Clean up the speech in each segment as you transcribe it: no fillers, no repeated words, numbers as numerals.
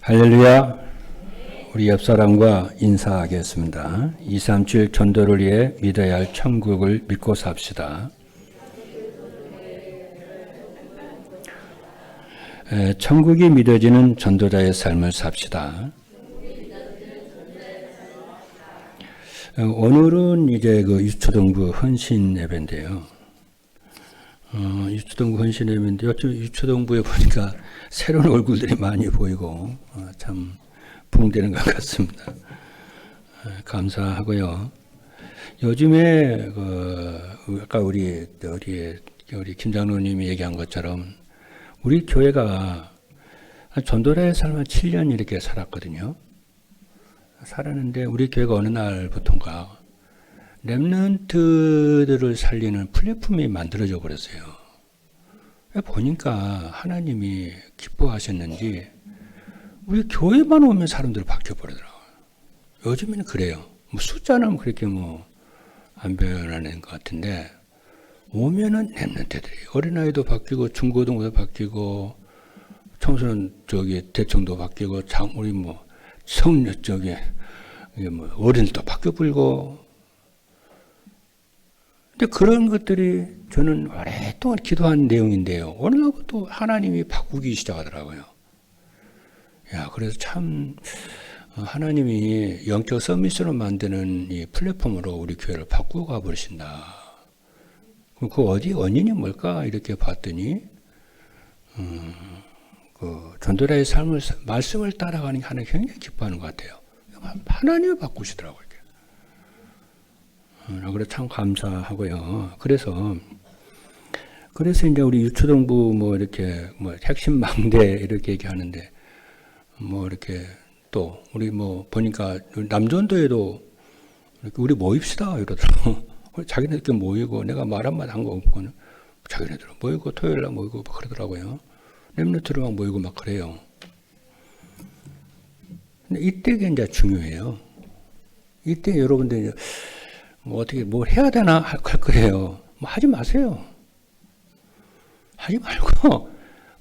할렐루야. 우리 옆 사람과 인사하겠습니다. 237 전도를 위해 믿어야 할 천국을 믿고 삽시다. 천국이 믿어지는 전도자의 삶을 삽시다. 오늘은 이제 그 유초동부 헌신 예배인데요. 유초동부 헌신 예배인데 유초동부에 보니까 새로운 얼굴들이 많이 보이고 참 부흥되는 것 같습니다. 감사하고요. 요즘에 아까 우리 김 장로님이 얘기한 것처럼 우리 교회가 전도자의 삶을 7년 이렇게 살았거든요. 살았는데 우리 교회가 어느 날부터인가 렘넌트들을 살리는 플랫폼이 만들어져 버렸어요. 보니까 하나님이 기뻐하셨는지 우리 교회만 오면 사람들이 바뀌어버리더라고요. 요즘에는 그래요. 숫자는 그렇게 안 변하는 것 같은데 오면은 렘넌트들이 어린아이도 바뀌고 중고등부도 바뀌고 청소년 대청도 바뀌고 우리 성녀 어린이도 바뀌어버리고 근데 그런 것들이 저는 오랫동안 기도한 내용인데요. 어느 날부터 하나님이 바꾸기 시작하더라고요. 그래서 참 하나님이 영적 서밋으로 만드는 이 플랫폼으로 우리 교회를 바꾸고 가버리신다. 그 원인이 뭘까 이렇게 봤더니 전도자의 삶을 말씀을 따라가는 게 하나님 굉장히 기뻐하는 것 같아요. 하나님이 바꾸시더라고요. 그래서 참 감사하고요. 그래서 이제 우리 유초동부 이렇게 핵심 망대 이렇게 얘기하는데 이렇게 또 우리 보니까 남전도에도 우리 모입시다 이러더라고. 자기네들 모이고 내가 말 한마디 한 거 없고 자기네들 모이고 토요일날 모이고 그러더라고요. 렘넌트로 막 모이고 막 그래요. 근데 이때가 이제 중요해요. 이때 여러분들 어떻게 뭘 해야 되나 할 거예요. 하지 마세요. 하지 말고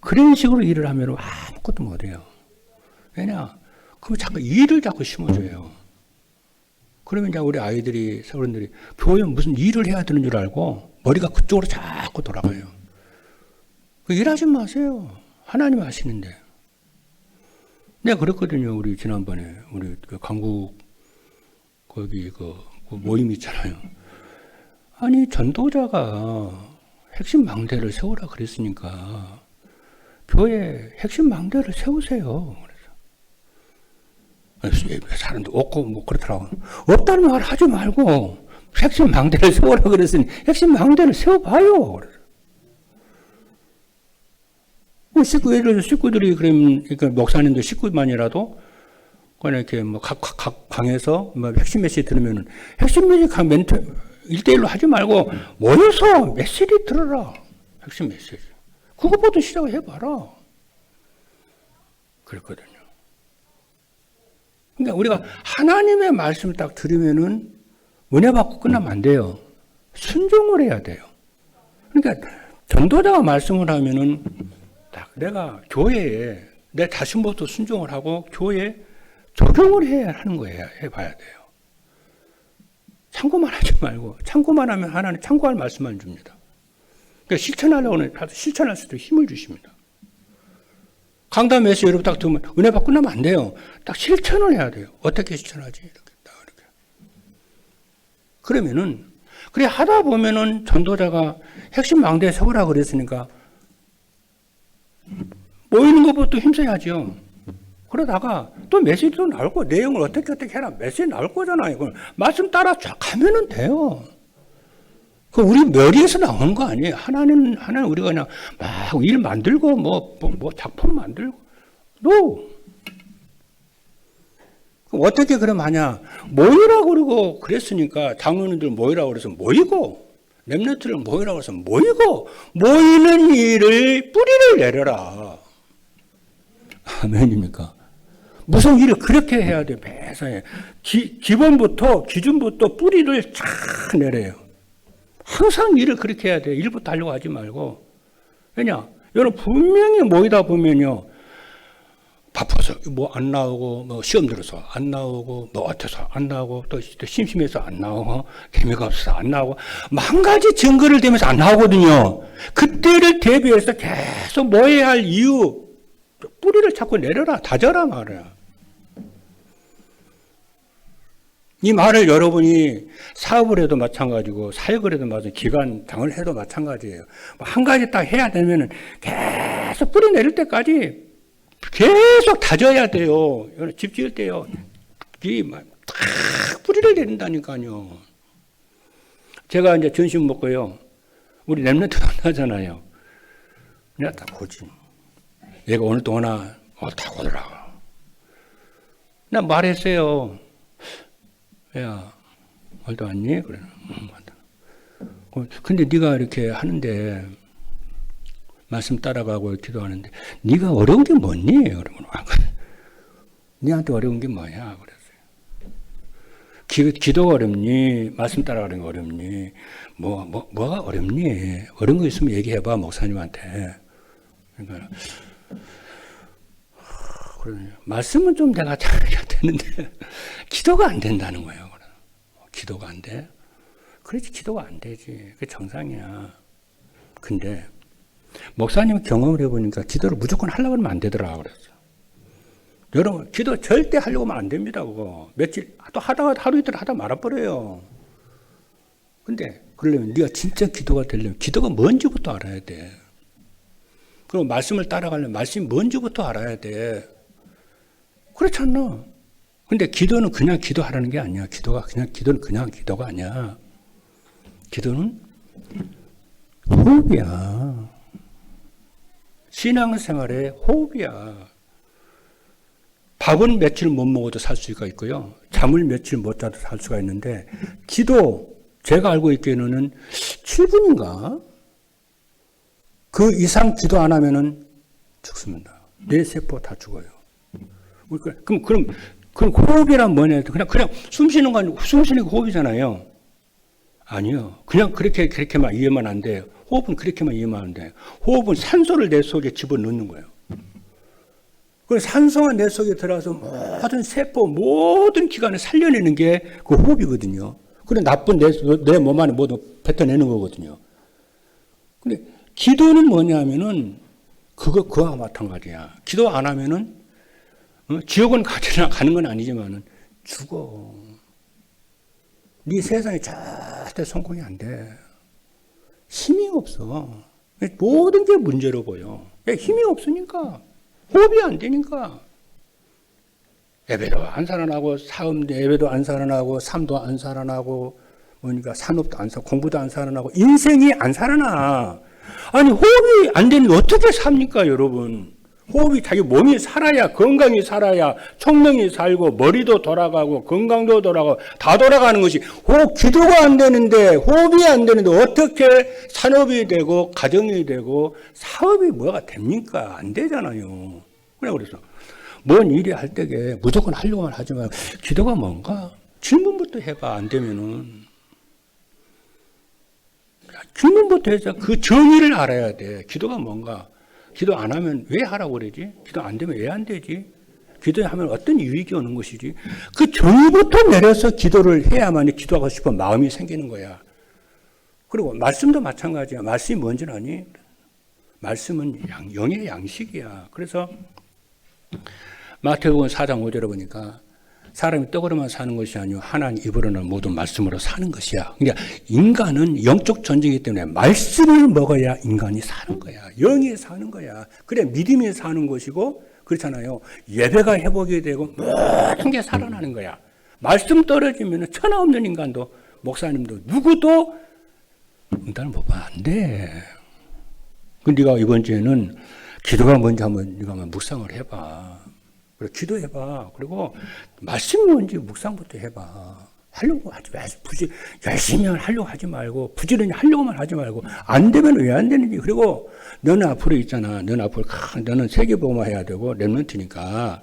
그런 식으로 일을 하면 아무것도 못해요. 왜냐? 그럼 자꾸 일을 자꾸 심어줘요. 그러면 이제 우리 아이들이 어른들이 교회에 무슨 일을 해야 되는 줄 알고 머리가 그쪽으로 자꾸 돌아가요. 일하지 마세요. 하나님 하시는데. 내가 그랬거든요. 우리 지난번에 우리 강국 거기 모임 있잖아요. 아니 전도자가 핵심 망대를 세우라 그랬으니까 교회 핵심 망대를 세우세요. 그래서 사람들 없고 그렇더라고. 없다는 말 하지 말고 핵심 망대를 세우라 그랬으니 핵심 망대를 세워봐요. 예를 들어 식구들이 그러니까 목사님들 식구만이라도 그냥 이렇게 각 방에서 핵심 메시지 들으면은 핵심 메시지 멘트 1대1로 하지 말고 모여서 메시지 들어라. 핵심 메시지. 그것부터 시작을 해봐라. 그랬거든요. 그러니까 우리가 하나님의 말씀을 딱 들으면은 은혜 받고 끝나면 안 돼요. 순종을 해야 돼요. 그러니까 전도자가 말씀을 하면은 딱 내가 교회에 내 자신부터 순종을 하고 교회에 적용을 해야 하는 거예요. 해봐야 돼요. 참고만 하지 말고 참고만 하면 하나님 참고할 말씀만 줍니다. 그러니까 실천하려고 하면 실천할 수 있도록 힘을 주십니다. 강단에서 여러분 딱 들으면 은혜 받고 나면 안 돼요. 딱 실천을 해야 돼요. 어떻게 실천하지? 이렇게. 그러면은 그래 하다 보면은 전도자가 핵심 망대에 세우라 그랬으니까 모이는 것부터 힘써야죠. 그러다가 또 메시지도 나올 거 내용을 어떻게 해라 메시지 나올 거잖아요. 말씀 따라 쫙 가면은 돼요. 그 우리 머리에서 나오는 거 아니에요. 하나는 우리가 그냥 막 일 만들고 작품 만들고 어떻게 그럼 하냐? 모이라고 그러고 그랬으니까 장로님들 모이라고 그래서 모이고 렘넌트를 모이라고 해서 모이고 모이는 일을 뿌리를 내려라. 아멘입니까? 무슨 일을 그렇게 해야 돼. 매사에 기준부터 뿌리를 쫙 내려요. 항상 일을 그렇게 해야 돼. 일부터 하려고 하지 말고. 왜냐? 여러분 분명히 모이다 보면요. 바빠서 뭐 안 나오고, 뭐 시험 들어서 안 나오고, 뭐 어때서 안 나오고, 또 심심해서 안 나오고, 재미가 없어서 안 나오고, 만 가지 증거를 대면서 안 나오거든요. 그때를 대비해서 계속 뭐 해야 할 이유, 뿌리를 자꾸 내려라, 다져라 말이야. 이 말을 여러분이 사업을 해도 마찬가지고, 사역을 해도 마찬가지고, 기관장을 해도 마찬가지예요. 한 가지 딱 해야 되면은 계속 뿌리 내릴 때까지 계속 다져야 돼요. 집 지을 때요. 딱 뿌리를 내린다니까요. 제가 이제 점심 먹고요. 우리 랩런트 만나잖아요. 내가 딱 보지. 얘가 오늘 또 오나? 딱 오더라고. 나 말했어요. 야, 오늘도 왔니? 그래. 왔다. 근데 네가 이렇게 하는데, 말씀 따라가고 기도하는데 네가 어려운 게 뭐니? 그러면 네한테 어려운 게 뭐야? 그랬어요. 기도가 어렵니? 말씀 따라가는 게 어렵니? 뭐가 어렵니? 어려운 거 있으면 얘기해봐 목사님한테. 그러니까 말씀은 좀 내가 잘해야 되는데 기도가 안 된다는 거예요. 기도가 안 돼? 그렇지 기도가 안 되지. 그게 정상이야. 근데 목사님 경험을 해보니까 기도를 무조건 하려고 하면 안 되더라 그랬어. 여러분 기도 절대 하려고 하면 안 됩니다. 그거 며칠 또 하다가 하루 이틀 하다 말아버려요. 근데 그러려면 네가 진짜 기도가 되려면 기도가 뭔지부터 알아야 돼. 그리고 말씀을 따라가려면 말씀이 뭔지부터 알아야 돼. 그렇지 않나? 근데 기도는 그냥 기도하라는 게 아니야. 기도는 그냥 기도가 아니야. 기도는 호흡이야. 신앙생활의 호흡이야. 밥은 며칠 못 먹어도 살 수가 있고요. 잠을 며칠 못 자도 살 수가 있는데 기도 제가 알고 있기에는 7분인가? 그 이상 기도 안 하면은 죽습니다. 뇌 세포 다 죽어요. 그럼 호흡이란 뭐냐? 그냥 숨 쉬는 건 숨 쉬는 게 호흡이잖아요. 아니요. 그냥 그렇게만 이해만 안 돼요. 호흡은 그렇게만 이해만 안 돼요. 호흡은 산소를 내 속에 집어넣는 거예요. 그 산소가 내 속에 들어가서 모든 세포, 모든 기관을 살려내는 게 그 호흡이거든요. 그래 나쁜 내 몸 안에 모두 뱉어내는 거거든요. 근데 기도는 뭐냐면은 그와 마찬가지야. 기도 안 하면은 지옥은 가는 건 아니지만은 죽어. 네 세상에 절대 성공이 안 돼. 힘이 없어. 모든 게 문제로 보여. 힘이 없으니까. 호흡이 안 되니까. 예배도 안 살아나고, 예배도 안 살아나고, 삶도 안 살아나고, 산업도 안 살아나고, 공부도 안 살아나고, 인생이 안 살아나. 아니, 호흡이 안 되는데 어떻게 삽니까, 여러분? 호흡이 자기 몸이 살아야, 건강히 살아야, 총명히 살고, 머리도 돌아가고, 건강도 돌아가고, 다 돌아가는 것이, 기도가 안 되는데, 호흡이 안 되는데, 어떻게 산업이 되고, 가정이 되고, 사업이 뭐가 됩니까? 안 되잖아요. 그래서, 뭔 일이 할 때에 무조건 하려고만 하지 말고, 기도가 뭔가? 질문부터 해봐, 안 되면은. 질문부터 해서 그 정의를 알아야 돼. 기도가 뭔가? 기도 안 하면 왜 하라고 그러지? 기도 안 되면 왜 안 되지? 기도하면 어떤 유익이 오는 것이지? 그 정의부터 내려서 기도를 해야만 기도하고 싶은 마음이 생기는 거야. 그리고 말씀도 마찬가지야. 말씀이 뭔지 아니? 말씀은 영의 양식이야. 그래서 마태복음 4장 5절에 보니까 사람이 떡으로만 사는 것이 아니고 하나님 입으로는 모든 말씀으로 사는 것이야. 그러니까 인간은 영적 존재이기 때문에 말씀을 먹어야 인간이 사는 거야. 영이 사는 거야. 그래 믿음이 사는 것이고 그렇잖아요. 예배가 회복이 되고 모든 게 살아나는 거야. 말씀 떨어지면 천하 없는 인간도 목사님도 누구도 응답을 못 받아 안 돼. 네가 이번 주에는 기도가 뭔지 네가 한번 묵상을 해봐. 그래, 기도해봐. 그리고 말씀이 뭔지 묵상부터 해봐. 하려고 하지 말고 열심히 하려고 하지 말고 부지런히 하려고만 하지 말고 안 되면 왜 안 되는지. 그리고 너는 앞으로 있잖아. 너는 세계보험화 해야 되고 랩런트니까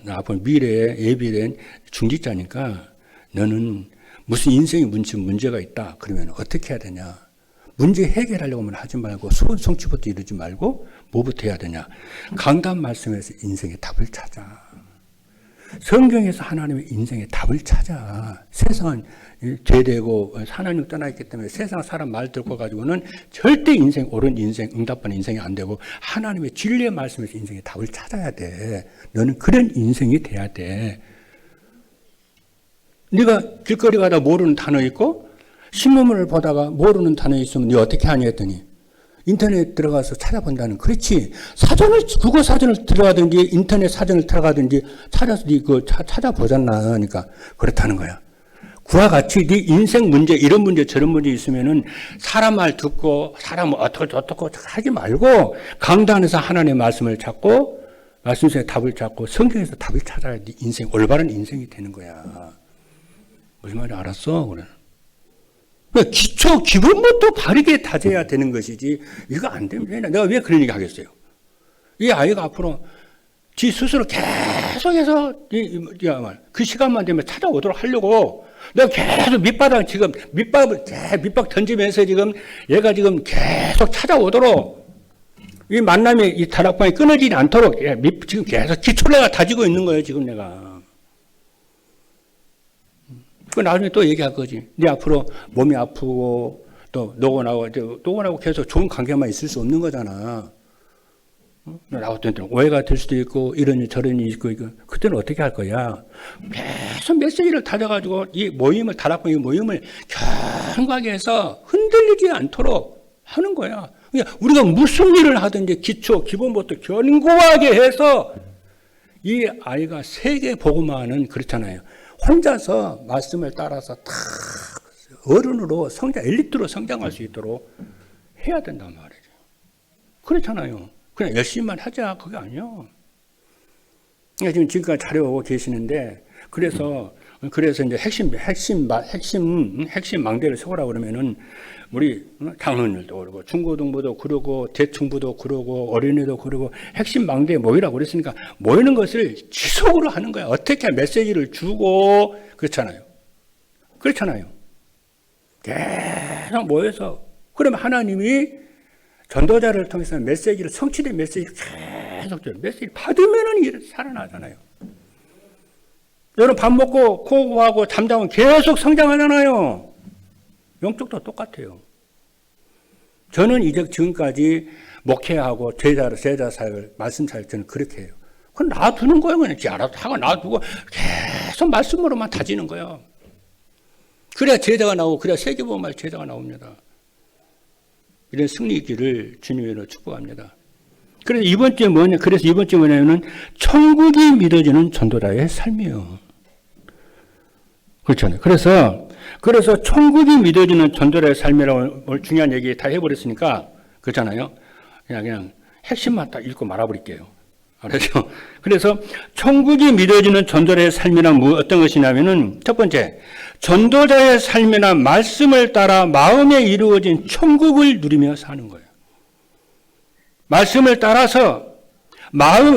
너 앞으로 미래에 예비된 중직자니까 너는 무슨 인생에 문제가 있다. 그러면 어떻게 해야 되냐. 문제 해결하려고만 하지 말고 수원 성취부터 이루지 말고 뭐부터 해야 되냐? 강단 말씀에서 인생의 답을 찾아. 성경에서 하나님의 인생의 답을 찾아. 세상은 죄되고 하나님 떠나있기 때문에 세상 사람 말 듣고 가지고는 절대 인생, 옳은 인생, 응답받는 인생이 안 되고 하나님의 진리의 말씀에서 인생의 답을 찾아야 돼. 너는 그런 인생이 돼야 돼. 네가 길거리 가다 모르는 단어 있고 신문을 보다가 모르는 단어 있으면 네 어떻게 하냐 했더니 인터넷 들어가서 찾아본다는. 그렇지. 사전을, 국어 사전을 들어가든지 인터넷 사전을 들어가든지 찾아서 네 그 찾아보잖아. 그러니까 그렇다는 거야. 그와 같이 네 인생 문제, 이런 문제 저런 문제 있으면은 사람 말 듣고 사람 어떻게 하지 말고 강단에서 하나님의 말씀을 찾고 말씀에서 답을 찾고 성경에서 답을 찾아야 네 인생, 올바른 인생이 되는 거야. 무슨 말인지 알았어? 그래. 기초, 기본부터 바르게 다져야 되는 것이지, 이거 안 되면, 내가 왜 그런 얘기 하겠어요? 이 아이가 앞으로 지 스스로 계속해서, 그 시간만 되면 찾아오도록 하려고, 내가 계속 밑밥 던지면서 지금, 얘가 지금 계속 찾아오도록, 이 만남의 이 다락방이 끊어지지 않도록, 지금 계속 기초를 내가 다지고 있는 거예요, 지금 내가. 그 나중에 또 얘기할 거지. 네 앞으로 몸이 아프고 또 노곤하고 계속 좋은 관계만 있을 수 없는 거잖아. 나하고 오해가 될 수도 있고 이런 저런 일이 있고 그때는 어떻게 할 거야? 계속 메시지를 다져가지고 이 모임을 다락방 이 모임을 견고하게 해서 흔들리지 않도록 하는 거야. 그러니까 우리가 무슨 일을 하든지 기초 기본부터 견고하게 해서 이 아이가 세계 복음화는 그렇잖아요. 혼자서 말씀을 따라서 다 어른으로 엘리트로 성장할 수 있도록 해야 된단 말이죠. 그렇잖아요. 그냥 열심히만 하자, 그게 아니야. 지금 지금까지 잘해오고 계시는데, 그래서 이제 핵심 망대를 세우라 그러면은, 우리 장로님들도 그러고, 중고등부도 그러고, 대충부도 그러고, 어린이도 그러고, 핵심 망대에 모이라고 그랬으니까, 모이는 것을 지속으로 하는 거야. 어떻게 메시지를 주고, 그렇잖아요. 계속 모여서, 그러면 하나님이 전도자를 통해서 메시지를, 성취된 메시지를 계속 줘요. 메시지를 받으면은 살아나잖아요. 여러분 밥 먹고, 코고하고, 잠자면 계속 성장하잖아요. 영적도 똑같아요. 저는 지금까지 목회하고 제자 사역을, 말씀 사역 저는 그렇게 해요. 그건 놔두는 거예요. 그냥 알아서 하고 놔두고 계속 말씀으로만 다지는 거예요. 그래야 제자가 나오고, 그래야 세계복음할 제자가 나옵니다. 이런 승리 있기를 주님으로 축복합니다. 그래서 이번 주에 뭐냐면은 천국이 믿어지는 전도자의 삶이에요. 그렇잖아요. 그래서 천국이 믿어지는 전도자의 삶이라고 중요한 얘기 다 해버렸으니까, 그렇잖아요. 그냥 핵심만 딱 읽고 말아버릴게요. 알았죠? 그래서 천국이 믿어지는 전도자의 삶이란 어떤 것이냐면은, 첫 번째, 전도자의 삶이나 말씀을 따라 마음에 이루어진 천국을 누리며 사는 거예요. 말씀을 따라서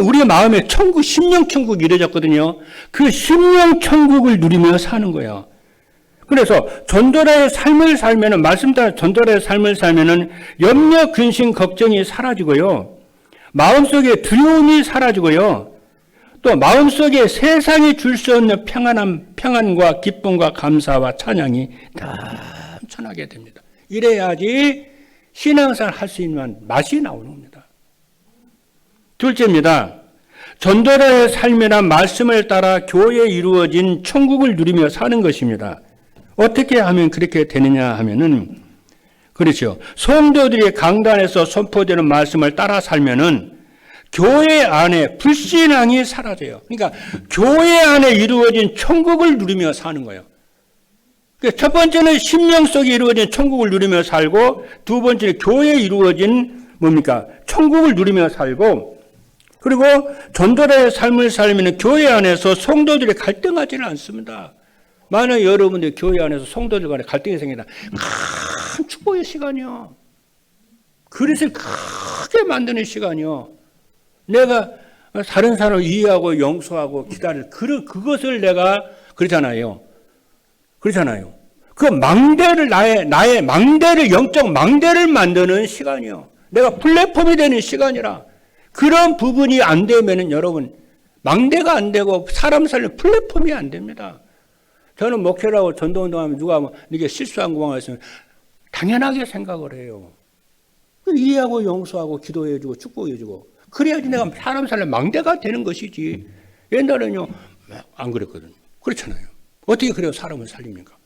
우리 마음에 천국, 심령천국이 이루어졌거든요. 그 심령천국을 누리며 사는 거예요. 그래서 전도자의 삶을 살면은, 말씀 따라 전도자의 삶을 살면은 염려, 근심, 걱정이 사라지고요. 마음속에 두려움이 사라지고요. 또 마음속에 세상이 줄 수 없는 평안과 기쁨과 감사와 찬양이 넘쳐나게 됩니다. 이래야지 신앙생활 할 수 있는 맛이 나오는 겁니다. 둘째입니다. 전도자의 삶이나 말씀을 따라 교회에 이루어진 천국을 누리며 사는 것입니다. 어떻게 하면 그렇게 되느냐 하면은, 그렇죠. 성도들이 강단에서 선포되는 말씀을 따라 살면은 교회 안에 불신앙이 사라져요. 그러니까 교회 안에 이루어진 천국을 누리며 사는 거예요. 첫 번째는 심령 속에 이루어진 천국을 누리며 살고, 두 번째는 교회에 이루어진 천국을 누리며 살고, 그리고 전도자의 삶을 살면 교회 안에서 성도들이 갈등하지는 않습니다. 만약 여러분들 교회 안에서 성도들 간에 갈등이 생긴다, 큰 축복의 시간이요. 그릇을 크게 만드는 시간이요. 내가 다른 사람을 이해하고 용서하고 기다릴 그것을 내가 그러잖아요. 그 망대를 나의 망대를, 영적 망대를 만드는 시간이요. 내가 플랫폼이 되는 시간이라. 그런 부분이 안 되면은 여러분, 망대가 안 되고 사람 살리는 플랫폼이 안 됩니다. 저는 목회라고 전도운동하면 누가 뭐 이게 실수한 것만 있으면 당연하게 생각을 해요. 이해하고 용서하고 기도해주고 축복해주고 그래야지 내가 사람 살리는 망대가 되는 것이지. 옛날에는요 안 그랬거든요. 그렇잖아요. 어떻게 그래요 사람을 살립니까?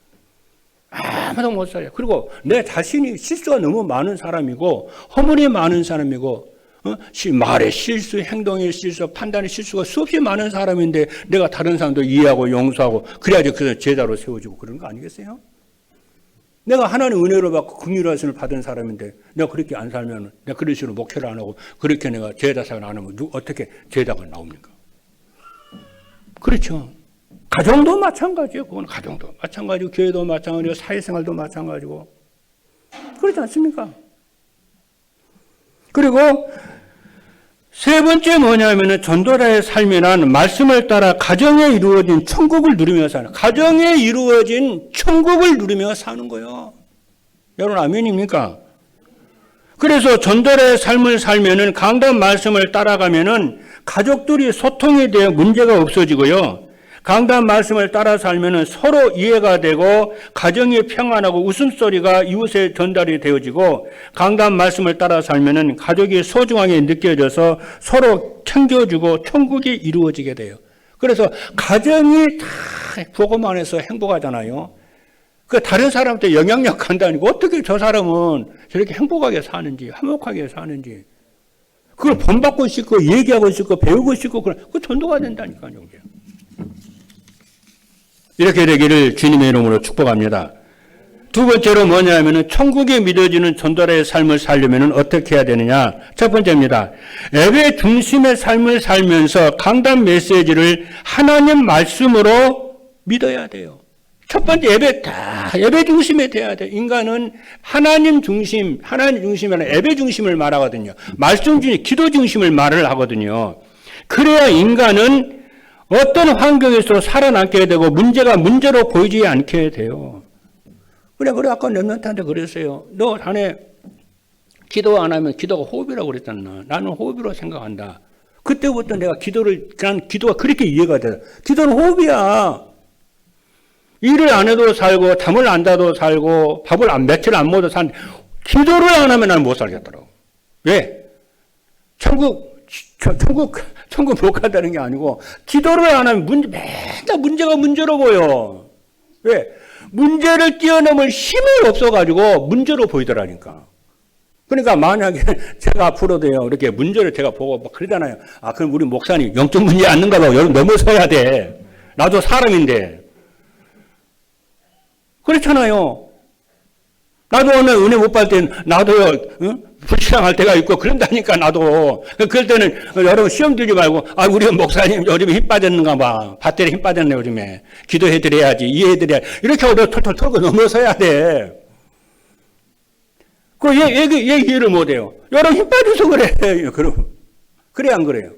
아무도 못 살려. 그리고 내 자신이 실수가 너무 많은 사람이고 허물이 많은 사람이고 말의 실수, 행동의 실수, 판단의 실수가 수없이 많은 사람인데 내가 다른 사람도 이해하고 용서하고 그래야지 그 제자로 세워지고 그런 거 아니겠어요? 내가 하나님 은혜로 받고 긍휼하심을 받은 사람인데 내가 그렇게 안 살면 내가 그런 식으로 목회를 안 하고 그렇게 내가 제자 생활 안 하면 어떻게 제자가 나옵니까? 그렇죠. 가정도 마찬가지예요. 그건 가정도 마찬가지고 교회도 마찬가지고 사회생활도 마찬가지고 그렇지 않습니까? 그리고 세 번째 뭐냐면은 전도자의 삶이란 말씀을 따라 가정에 이루어진 천국을 누리며 사는 가정에 이루어진 천국을 누리며 사는 거예요. 여러분 아멘입니까? 그래서 전도자의 삶을 살면은 강단 말씀을 따라가면은 가족들이 소통에 대해 문제가 없어지고요. 강단 말씀을 따라 살면은 서로 이해가 되고 가정이 평안하고 웃음소리가 이웃에 전달이 되어지고 강단 말씀을 따라 살면은 가족이 소중하게 느껴져서 서로 챙겨주고 천국이 이루어지게 돼요. 그래서 가정이 다 복음 안에서 행복하잖아요. 그 다른 사람한테 영향력 한다니까 어떻게 저 사람은 저렇게 행복하게 사는지 화목하게 사는지 그걸 본받고 싶고 얘기하고 싶고 배우고 싶고 그 전도가 된다니까요. 이렇게 되기를 주님의 이름으로 축복합니다. 두 번째로 뭐냐면은 천국이 믿어지는 전도자의 삶을 살려면 어떻게 해야 되느냐? 첫 번째입니다. 예배 중심의 삶을 살면서 강단 메시지를 하나님 말씀으로 믿어야 돼요. 첫 번째 예배 중심에 돼야 돼. 인간은 하나님 중심이나 예배 중심을 말하거든요. 말씀 중심, 기도 중심을 말을 하거든요. 그래야 인간은 어떤 환경에서 살아남게 되고 문제가 문제로 보이지 않게 돼요. 그래 아까 렘넌트한테 그랬어요. 너 자네 기도 안 하면 기도가 호흡이라고 그랬잖아. 나는 호흡이라고 생각한다. 그때부터 내가 난 기도가 그렇게 이해가 돼. 기도는 호흡이야. 일을 안 해도 살고 잠을 안 자도 살고 밥을 며칠 안 먹어도 사는 기도를 안 하면 나는 못 살겠더라고. 왜? 천국 못 간다는 게 아니고 기도를 안 하면 맨날 문제가 문제로 보여. 왜? 문제를 뛰어넘을 힘이 없어가지고 문제로 보이더라니까. 그러니까 만약에 제가 앞으로도요 이렇게 문제를 제가 보고 막 그러잖아요. 그럼 우리 목사님 영적 문제 않는가 봐. 여러분 넘어서야 돼. 나도 사람인데. 그렇잖아요. 나도 오늘 은혜 못 받을 때는 나도요 불신앙할 때가 있고 그런다니까 나도. 그럴 때는 여러분 시험 들지 말고 우리 목사님 요즘에 힘 빠졌는가 봐. 밭들에 힘 빠졌네 요즘에. 기도해드려야지 이해해드려야지. 이렇게 하고 털털 털고 넘어서야 돼. 얘 이해를 못해요. 여러분 힘 빠져서 그래. 그럼 그래 안 그래요?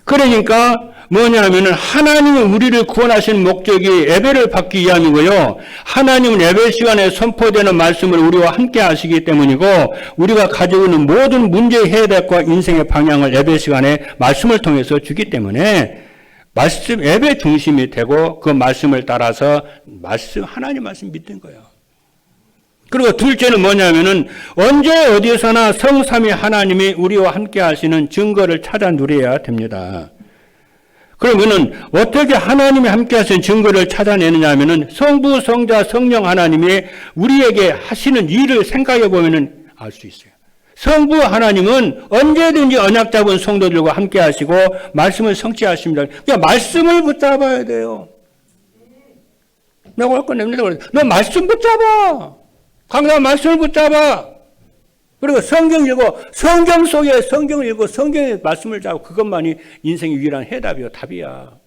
그러니까 뭐냐면은 하나님은 우리를 구원하신 목적이 예배를 받기 위함이고요. 하나님은 예배 시간에 선포되는 말씀을 우리와 함께 하시기 때문이고 우리가 가지고 있는 모든 문제의 해답과 인생의 방향을 예배 시간에 말씀을 통해서 주기 때문에 예배 중심이 되고 그 말씀을 따라서 하나님 말씀 믿는 거예요. 그리고 둘째는 뭐냐면은 언제 어디서나 성삼위 하나님이 우리와 함께 하시는 증거를 찾아 누려야 됩니다. 그러면은 어떻게 하나님이 함께 하신 증거를 찾아내느냐 하면은 성부, 성자, 성령 하나님이 우리에게 하시는 일을 생각해 보면은 알 수 있어요. 성부 하나님은 언제든지 언약 잡은 성도들과 함께 하시고 말씀을 성취하십니다. 그러니까 말씀을 붙잡아야 돼요. 내가 아까 냅니다. 너 말씀 붙잡아. 강단 말씀을 붙잡아. 그리고 성경 읽고 성경 속에 성경을 읽고 성경의 말씀을 잡고 그것만이 인생의 유일한 해답이요 답이야.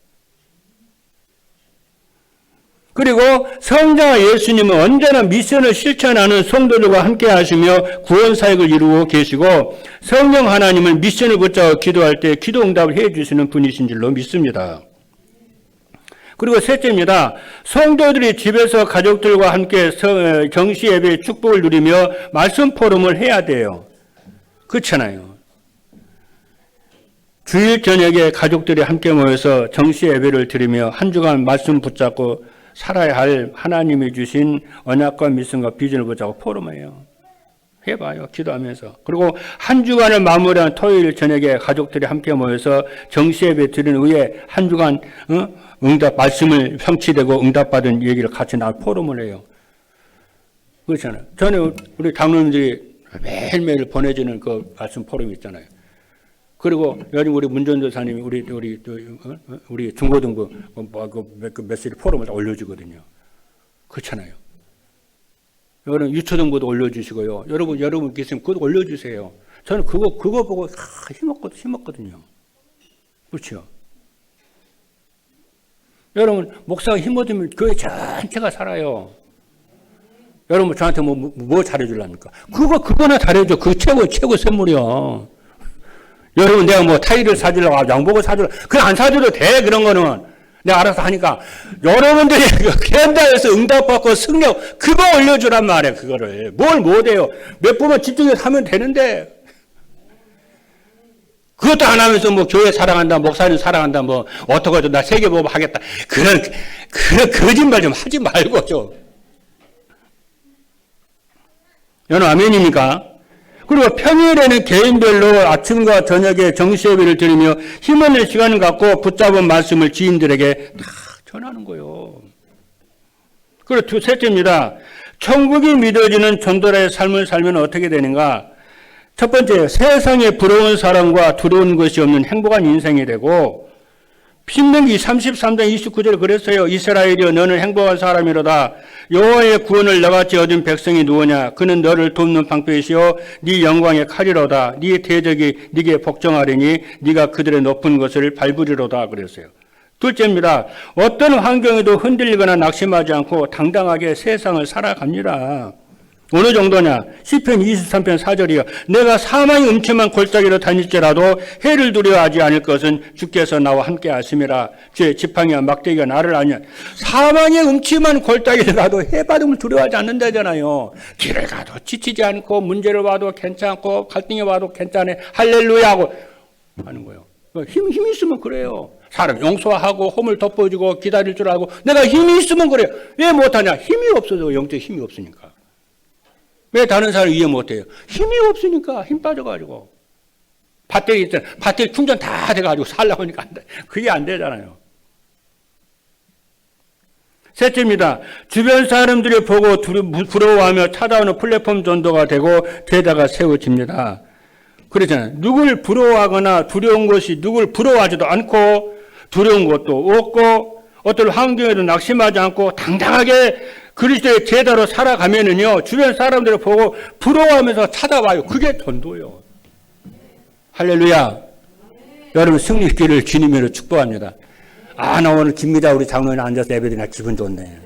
그리고 성자 예수님은 언제나 미션을 실천하는 성도들과 함께 하시며 구원 사역을 이루고 계시고 성령 하나님은 미션을 붙잡아 기도할 때 기도 응답을 해 주시는 분이신 줄로 믿습니다. 그리고 셋째입니다. 성도들이 집에서 가족들과 함께 정시 예배의 축복을 누리며 말씀 포럼을 해야 돼요. 그렇잖아요. 주일 저녁에 가족들이 함께 모여서 정시 예배를 드리며 한 주간 말씀 붙잡고 살아야 할 하나님이 주신 언약과 믿음과 비전을 붙잡고 포럼해요. 해봐요. 기도하면서. 그리고 한 주간을 마무리한 토요일 저녁에 가족들이 함께 모여서 정시 예배 드린 후에 한 주간 응답 말씀을 성취되고 응답받은 얘기를 같이 나눠 포럼을 해요. 그렇잖아요. 전에 우리 장로님들이 매일매일 보내주는 그 말씀 포럼이 있잖아요. 그리고 요즘 우리 문전도사님이 우리 중고등부 그 메시지 포럼을 다 올려주거든요. 그렇잖아요. 여러분 유초등부도 올려주시고요. 여러분 계시면 그것도 올려주세요. 저는 그거 보고 힘없거든요. 그렇죠? 여러분 목사가 힘없으면 교회 전체가 살아요. 여러분 저한테 뭐 잘해주려니까? 그거나 잘해줘. 그 최고 선물이요. 여러분 내가 뭐 타일을 사주려고 양복을 사주려고 그냥 안 사줘도 돼. 그런 거는 내가 알아서 하니까 여러분들이 견다에서 응답받고 승력 그거 올려주란 말이에요. 그거를 뭘 못해요. 몇 번만 집중해서 하면 되는데 그것도 안 하면서 뭐 교회 사랑한다 목사님 사랑한다 뭐 어떡하죠 나 세계보험 하겠다 그런 거짓말 좀 하지 말고 좀 여러분 아멘입니까? 그리고 평일에는 개인별로 아침과 저녁에 정시 예배를 드리며 힘을 낼 시간을 갖고 붙잡은 말씀을 지인들에게 다 전하는 거예요. 그리고 셋째입니다. 천국이 믿어지는 전도자의 삶을 살면 어떻게 되는가? 첫 번째, 세상에 부러운 사람과 두려운 것이 없는 행복한 인생이 되고 신명기 33장 29절에 그랬어요. 이스라엘이여 너는 행복한 사람이로다. 여호와의 구원을 너같이 얻은 백성이 누구냐? 그는 너를 돕는 방패이시오 네 영광의 칼이로다. 네 대적이 네게 복종하리니 네가 그들의 높은 것을 밟으리로다 그랬어요. 둘째입니다. 어떤 환경에도 흔들리거나 낙심하지 않고 당당하게 세상을 살아갑니다. 어느 정도냐? 시편 23편 4절이요. 내가 사망의 음침한 골짜기로 다닐지라도 해를 두려워하지 않을 것은 주께서 나와 함께 하심이라. 주의 지팡이와 막대기가 나를 아냐. 사망의 음침한 골짜기를 가도 해바름을 두려워하지 않는다잖아요. 길을 가도 지치지 않고 문제를 봐도 괜찮고 갈등이 와도 괜찮아. 할렐루야 하고 하는 거예요. 힘이 있으면 그래요. 사람 용서하고 홈을 덮어주고 기다릴 줄 알고 내가 힘이 있으면 그래요. 왜 못하냐? 힘이 없어서 영적 힘이 없으니까. 왜 다른 사람을 이해 못해요? 힘이 없으니까 힘 빠져가지고 배터리 있잖아요. 배터리 충전 다 돼가지고 살려고 하니까 안 돼. 그게 안 되잖아요. 셋째입니다. 주변 사람들이 보고 부러워하며 찾아오는 플랫폼 전도가 되다가 세워집니다. 그렇잖아요. 누굴 부러워하거나 두려운 것이 누굴 부러워하지도 않고 두려운 것도 없고 어떤 환경에도 낙심하지 않고 당당하게 그리스도의 제자로 살아가면은요, 주변 사람들을 보고 부러워하면서 찾아와요. 그게 전도예요. 할렐루야. 여러분 승리 있기를 주님으로 축복합니다. 나 오늘 김미자 우리 장로님 앉아서 예배드리나 기분 좋네.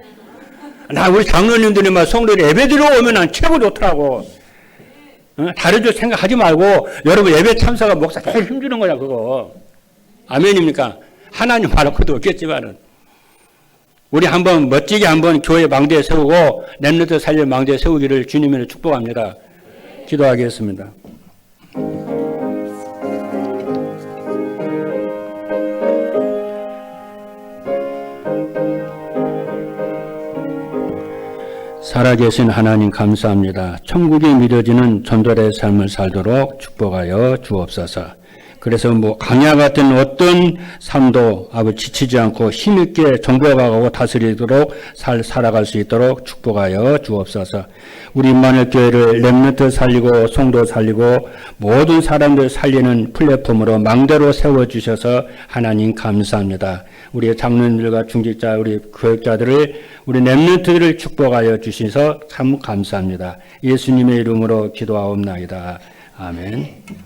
나 우리 장로님들이 막 성도들이 예배드리러 오면 난 최고 좋더라고. 다른 줄 생각하지 말고 여러분 예배 참사가 목사 제일 힘주는 거야 그거. 아멘입니까? 하나님 말고도 없겠지만은. 우리 한번 멋지게 한번 교회 망대에 세우고 렘넌트 살릴 망대에 세우기를 주님으로 축복합니다. 기도하겠습니다. 살아계신 하나님 감사합니다. 천국이 믿어지는 전도자의 삶을 살도록 축복하여 주옵소서. 그래서 강야 같은 어떤 삶도 지치지 않고 힘있게 정복하고 다스리도록 살아갈 수 있도록 축복하여 주옵소서. 우리 임마누엘 교회를 렘넌트 살리고 성도 살리고 모든 사람들 살리는 플랫폼으로 망대로 세워주셔서 하나님 감사합니다. 우리 장로님들과 중직자 우리 교육자들을 우리 렘넌트들을 축복하여 주셔서 참 감사합니다. 예수님의 이름으로 기도하옵나이다. 아멘.